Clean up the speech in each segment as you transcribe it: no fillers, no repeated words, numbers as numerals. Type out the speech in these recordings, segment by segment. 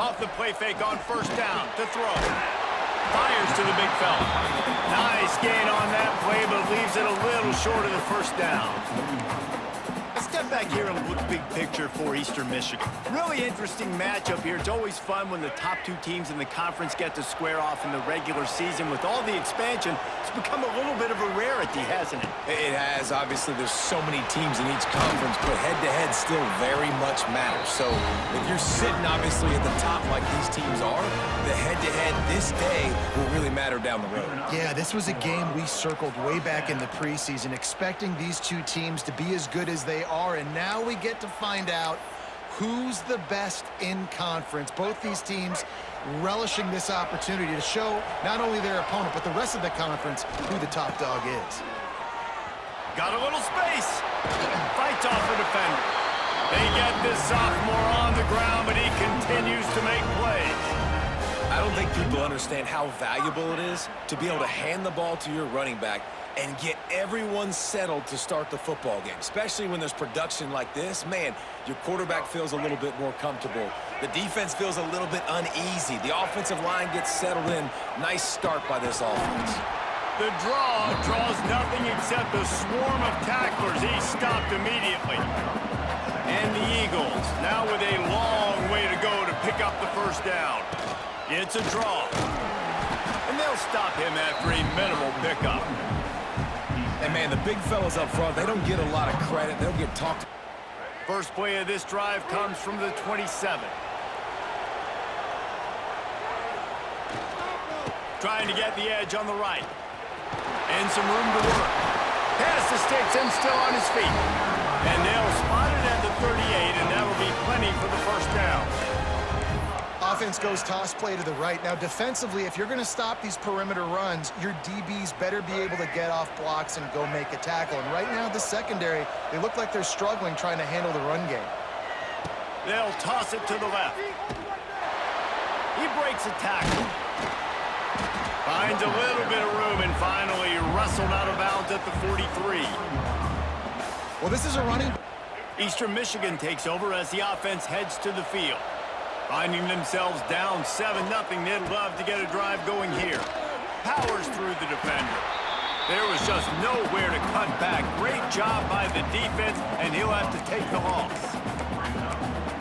Off the play fake on first down to throw. Fires to the big fella. Nice gain on that play, but leaves it a little short of the first down. Let's step back here and look big picture for Eastern Michigan. Really interesting matchup here. It's always fun when the top two teams in the conference get to square off in the regular season. With all the expansion, it's become a little bit of a rarity, hasn't it? It has. Obviously, there's so many teams in each conference, but head-to-head still very much matters. So if you're sitting, obviously, at the top like these teams are, the head-to-head this day will really matter down the road. Yeah, this was a game we circled way back in the preseason, expecting these two teams to be as good as they are, and now we get to find out who's the best in conference. Both these teams relishing this opportunity to show not only their opponent, but the rest of the conference who the top dog is. Got a little space. Fights off the defender. They get this sophomore on the ground, but he continues to make plays. I don't think people understand how valuable it is to be able to hand the ball to your running back and get everyone settled to start the football game, especially when there's production like this. Man, your quarterback feels a little bit more comfortable. The defense feels a little bit uneasy. The offensive line gets settled in. Nice start by this offense. The draws nothing except a swarm of tacklers. He's stopped immediately. And the Eagles now with a long way to go to pick up the first down. It's a draw. And they'll stop him after a minimal pickup. And, man, the big fellas up front, they don't get a lot of credit. They'll get talked. First play of this drive comes from the 27. Trying to get the edge on the right. And some room to work. Pass the sticks and still on his feet. And they'll spot it at the 38, and that'll be plenty for the first down. Offense goes toss play to the right. Now, defensively, if you're going to stop these perimeter runs, your DBs better be able to get off blocks and go make a tackle. And right now, the secondary, they look like they're struggling trying to handle the run game. They'll toss it to the left. He breaks a tackle. Finds a little bit of room and finally wrestled out of bounds at the 43. Well, this is a running. Eastern Michigan takes over as the offense heads to the field. Finding themselves down 7-0, they'd love to get a drive going here. Powers through the defender. There was just nowhere to cut back. Great job by the defense, and he'll have to take the loss.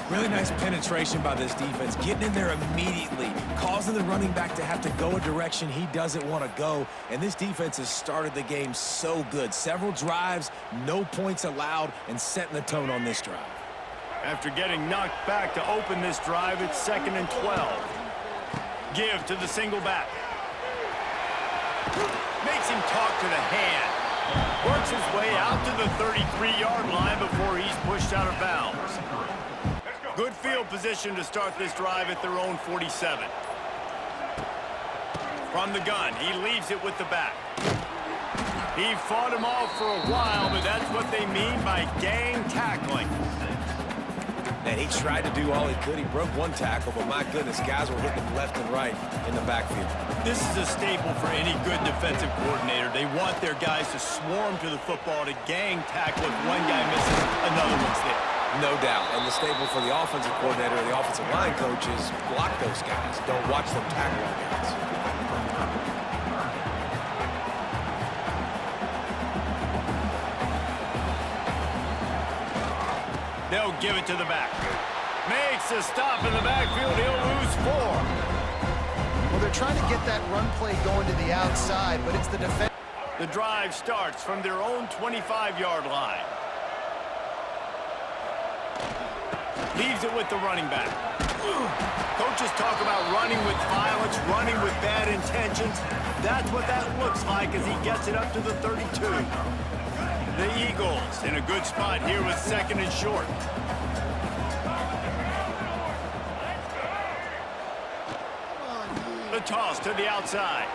Really nice penetration by this defense, getting in there immediately, causing the running back to have to go a direction he doesn't want to go. And this defense has started the game so good. Several drives, no points allowed, and setting the tone on this drive. After getting knocked back to open this drive, it's 2nd and 12. Give to the single back. Makes him talk to the hand. Works his way out to the 33-yard line before he's pushed out of bounds. Good field position to start this drive at their own 47. From the gun, he leaves it with the back. He fought him off for a while, but that's what they mean by gang tackling. And he tried to do all he could. He broke one tackle, but my goodness, guys were hitting him left and right in the backfield. This is a staple for any good defensive coordinator. They want their guys to swarm to the football, to gang tackle. If one guy misses, another one's there. No doubt. And the staple for the offensive coordinator and the offensive line coach is block those guys. Don't watch them tackle our guys. They'll give it to the back. Makes a stop in the backfield. He'll lose 4. Well, they're trying to get that run play going to the outside, but it's the defense. The drive starts from their own 25-yard line. Leaves it with the running back. Coaches talk about running with violence, running with bad intentions. That's what that looks like as he gets it up to the 32. The Eagles in a good spot here with 2nd and short. The toss to the outside.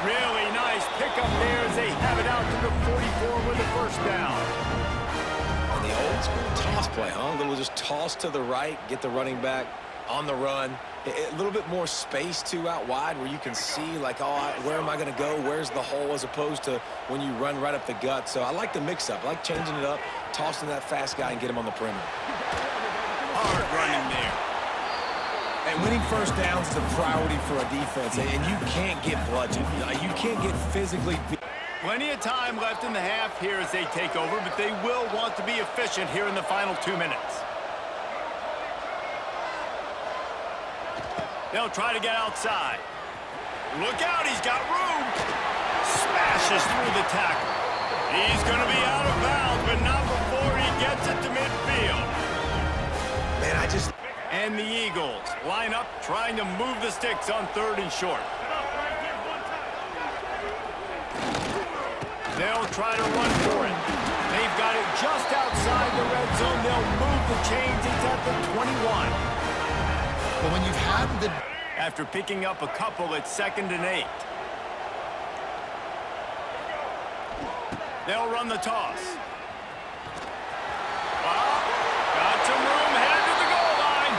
Really nice pickup there as they have it out to the 44 with the first down. And the old school toss play, huh? A little just toss to the right, get the running back on the run. A little bit more space, too, out wide where you can see, like, oh, where am I going to go? Where's the hole? As opposed to when you run right up the gut. So I like the mix-up. I like changing it up, tossing that fast guy and get him on the perimeter. Winning first downs is a priority for a defense, and you can't get bludgeoned. You can't get physically beat. Plenty of time left in the half here as they take over, but they will want to be efficient here in the final 2 minutes. They'll try to get outside. Look out, he's got room. Smashes through the tackle. He's going to be out of bounds, but not before he gets it to midfield. Man, And the Eagles line up trying to move the sticks on 3rd and short. They'll try to run for it. They've got it just outside the red zone. They'll move the chains. It's at the 21. But when you've had the... After picking up a couple at 2nd and 8. They'll run the toss. Got some room, headed to the goal line.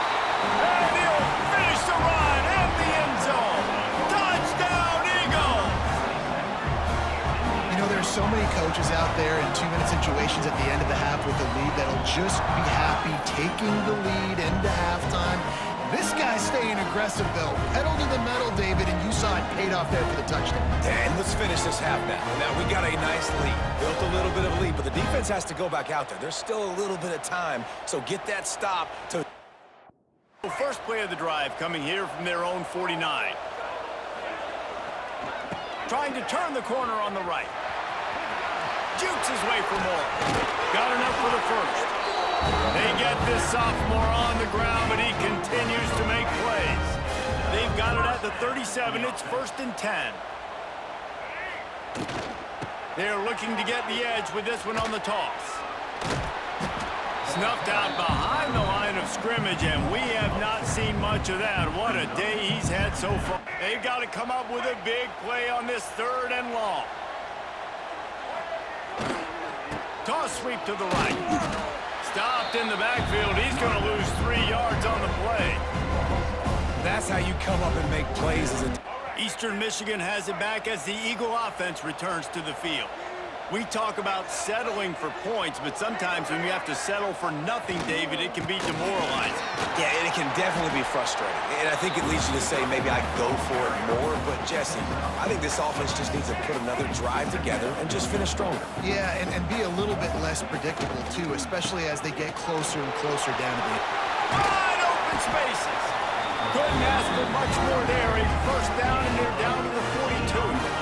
And he'll finish the run in the end zone. Touchdown, Eagles! You know, there's so many coaches out there in 2-minute situations at the end of the half with the lead that'll just be happy taking the lead into halftime. This guy's staying aggressive, though. Pedal to the metal, David, and you saw it paid off there for the touchdown. And let's finish this half now. Now, we got a nice lead. Built a little bit of a lead, but the defense has to go back out there. There's still a little bit of time, so get that stop to... First play of the drive coming here from their own 49. Trying to turn the corner on the right. Jukes his way for more. Got enough for the first. They get this sophomore on the ground, but he continues to make plays. They've got it at the 37. It's 1st and 10. They're looking to get the edge with this one on the toss. Snuffed out behind the line of scrimmage, and we have not seen much of that. What a day he's had so far. They've got to come up with a big play on this 3rd and long. Toss sweep to the right. Stopped in the backfield. He's going to lose 3 yards on the play. That's how you come up and make plays as a... Eastern Michigan has it back as the Eagle offense returns to the field. We talk about settling for points, but sometimes when you have to settle for nothing, David, it can be demoralizing. Yeah, and it can definitely be frustrating. And I think it leads you to say maybe I go for it more. But, Jesse, I think this offense just needs to put another drive together and just finish stronger. Yeah, and be a little bit less predictable, too, especially as they get closer and closer down to the... Wide open spaces. Couldn't ask for much more there. A first down, and they're down to the 42.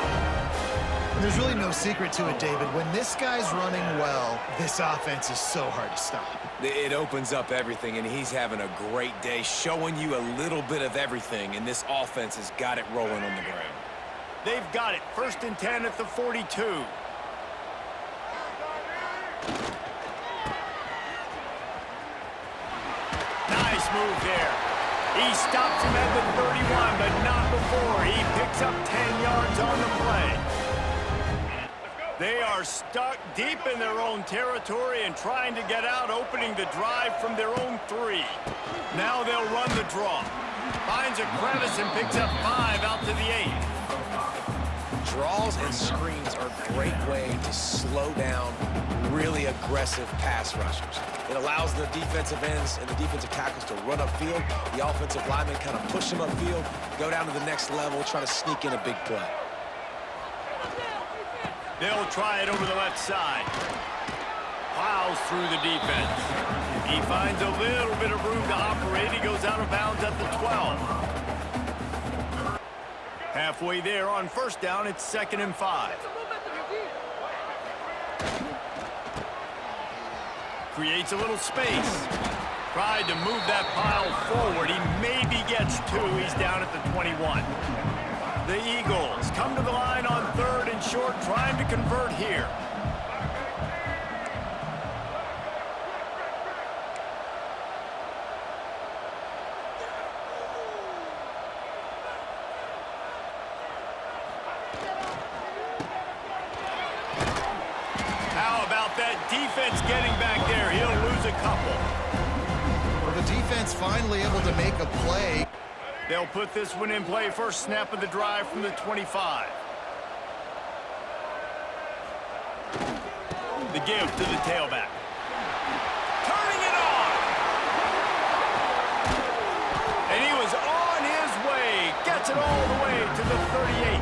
There's really no secret to it, David. When this guy's running well, this offense is so hard to stop. It opens up everything, and he's having a great day, showing you a little bit of everything, and this offense has got it rolling on the ground. They've got it. 1st and 10 at the 42. Nice move there. He stops him at the 31, but not before. He picks up 10 yards on the play. They are stuck deep in their own territory and trying to get out, opening the drive from their own 3. Now they'll run the draw. Finds a crevice and picks up 5 out to the 8. Draws and screens are a great way to slow down really aggressive pass rushers. It allows the defensive ends and the defensive tackles to run upfield. The offensive linemen kind of push them upfield, go down to the next level, try to sneak in a big play. They'll try it over the left side. Plows through the defense. He finds a little bit of room to operate. He goes out of bounds at the 12. Halfway there on 1st down, it's 2nd and 5. Creates a little space. Tried to move that pile forward. He maybe gets 2. He's down at the 21. The Eagles come to the line on 3rd and short, trying to convert here. How about that defense getting back there? He'll lose a couple. Well, the defense finally able to make a play. They'll put this one in play. First snap of the drive from the 25. The give to the tailback. Turning it on! And he was on Gets it all the way to the 38.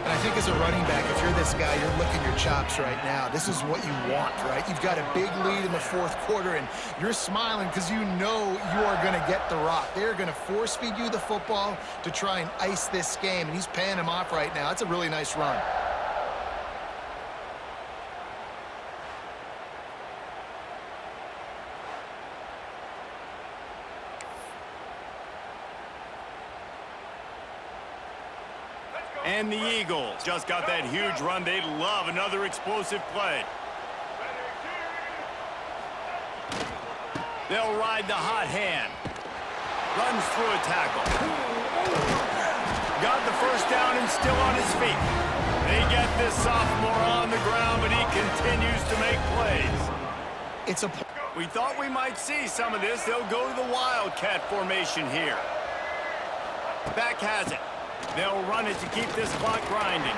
And I think as a running back, if you're this guy, you're licking your chops right now. This is what you want, right? You've got a big lead in the fourth quarter, and you're smiling because you know you are going to get the rock. They're going to force-feed you the football to try and ice this game, and he's paying him off right now. That's a really nice run. And the Eagles just got that huge run. They'd love another explosive play. They'll ride the hot hand. Runs through a tackle. Got the first down and still on his feet. They get this sophomore on the ground, but he continues to make plays. We thought we might see some of this. They'll go to the Wildcat formation here. Back has it. They'll run it to keep this clock grinding.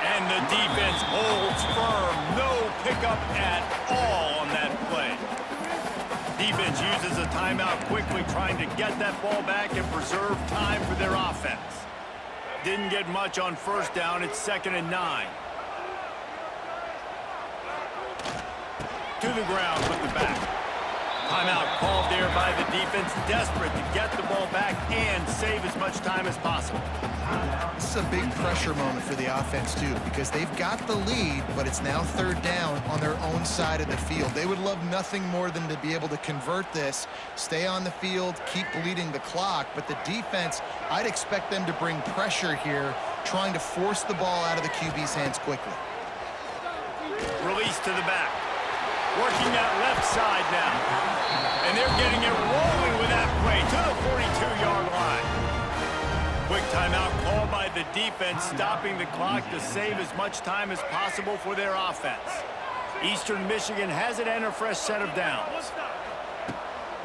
And the defense holds firm. No pickup at all on that play. Defense uses a timeout quickly, trying to get that ball back and preserve time for their offense. Didn't get much on first down. It's 2nd and 9. To the ground with the back. Timeout called there by the defense, desperate to get the ball back and save as much time as possible. This is a big pressure moment for the offense, too, because they've got the lead, but it's now 3rd down on their own side of the field. They would love nothing more than to be able to convert this, stay on the field, keep bleeding the clock, but the defense, I'd expect them to bring pressure here, trying to force the ball out of the QB's hands quickly. Release to the back. Working that left side now. And they're getting it rolling with that play to the 42-yard line. Quick timeout called by the defense, stopping the clock to save as much time as possible for their offense. Eastern Michigan has it and a fresh set of downs.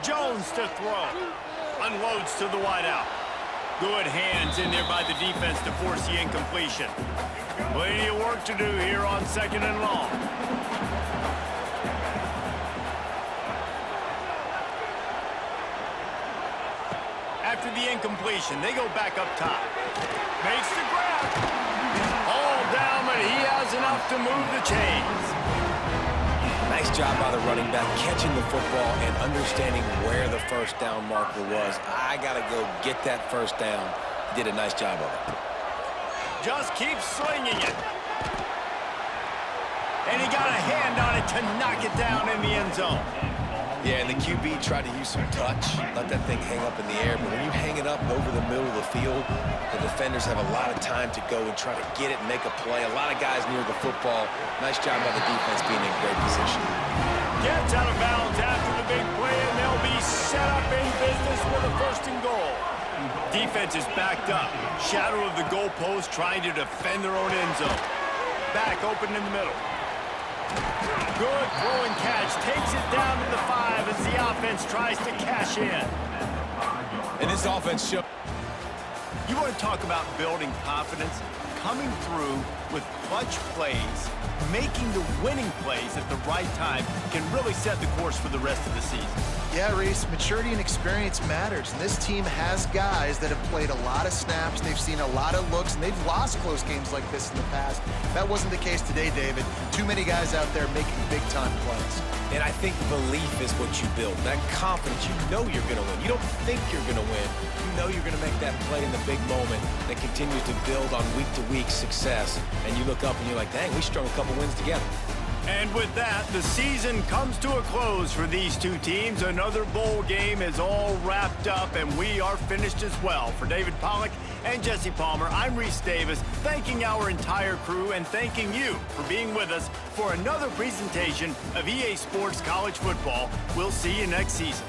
Jones to throw. Unloads to the wideout. Good hands in there by the defense to force the incompletion. Plenty of work to do here on 2nd and long. After the incompletion, they go back up top. Makes the grab. All down, but he has enough to move the chains. Nice job by the running back, catching the football and understanding where the first down marker was. I got to go get that first down. He did a nice job of it. Just keep slinging it. And he got a hand on it to knock it down in the end zone. Yeah, and the QB tried to use some touch, let that thing hang up in the air. But when you hang it up over the middle of the field, the defenders have a lot of time to go and try to get it and make a play. A lot of guys near the football. Nice job by the defense being in great position. Gets out of bounds after the big play, and they'll be set up in business with a 1st and goal. Defense is backed up. Shadow of the goalpost, trying to defend their own end zone. Back open in the middle. Good throw and catch. Takes it down to the 5 as the offense tries to cash in. And this offense show. You want to talk about building confidence? Coming through with clutch plays, making the winning plays at the right time can really set the course for the rest of the season. Yeah, Reese, maturity and experience matters. And this team has guys that have played a lot of snaps. They've seen a lot of looks, and they've lost close games like this in the past. That wasn't the case today, David. Too many guys out there making big-time plays. And I think belief is what you build. That confidence, you know you're going to win. You don't think you're going to win. You know you're going to make that play in the big moment that continues to build on week-to-week success. And you look up and you're like, dang, we strung a couple wins together. And with that, the season comes to a close for these two teams. Another bowl game is all wrapped up, and we are finished as well. For David Pollack and Jesse Palmer, I'm Reese Davis, thanking our entire crew and thanking you for being with us for another presentation of EA Sports College Football. We'll see you next season.